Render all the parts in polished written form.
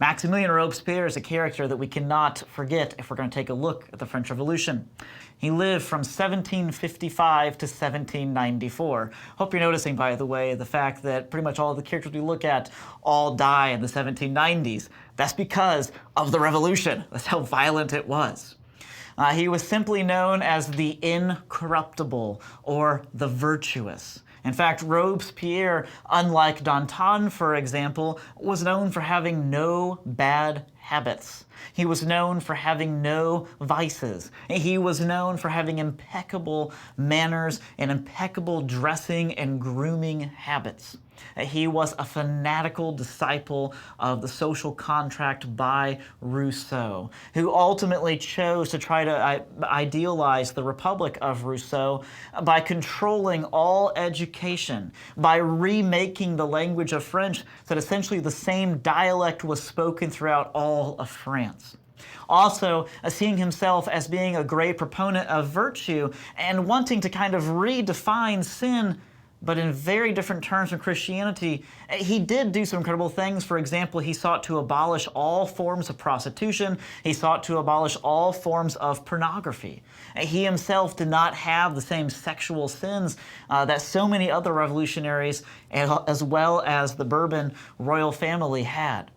Maximillien Robespierre is a character that we cannot forget if we're going to take a look at the French Revolution. He lived from 1755 to 1794. Hope you're noticing, by the way, the fact that pretty much all the characters we look at all die in the 1790s. That's because of the revolution. That's how violent it was. He was simply known as the incorruptible or the virtuous. In fact, Robespierre, unlike Danton, for example, was known for having no bad habits. He was known for having no vices. He was known for having impeccable manners and impeccable dressing and grooming habits. He was a fanatical disciple of the social contract by Rousseau, who ultimately chose to try to idealize the Republic of Rousseau by controlling all education, by remaking the language of French so that essentially the same dialect was spoken throughout all of France. Also, seeing himself as being a great proponent of virtue and wanting to kind of redefine sin, but in very different terms from Christianity. He did do some incredible things. For example, he sought to abolish all forms of prostitution. He sought to abolish all forms of pornography. He himself did not have the same sexual sins that so many other revolutionaries, as well as the Bourbon royal family, had.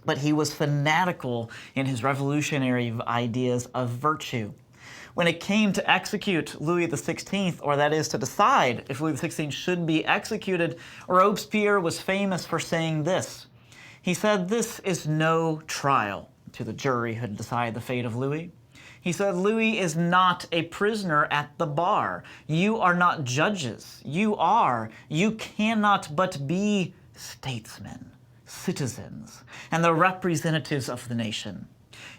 But he was fanatical in his revolutionary ideas of virtue. When it came to execute Louis XVI, or that is to decide if Louis XVI should be executed, Robespierre was famous for saying this. He said, "This is no trial," to the jury who had decided the fate of Louis. He said, "Louis is not a prisoner at the bar. You are not judges. You cannot but be statesmen, citizens, and the representatives of the nation.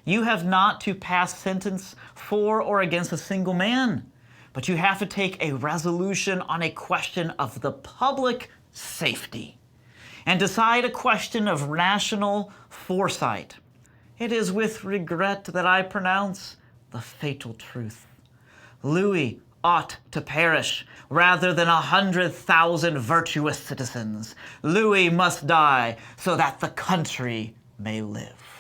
You have not to pass sentence for or against a single man, but you have to take a resolution on a question of the public safety and decide a question of national foresight. It is with regret that I pronounce the fatal truth. Louis ought to perish rather than 100,000 virtuous citizens. Louis must die so that the country may live."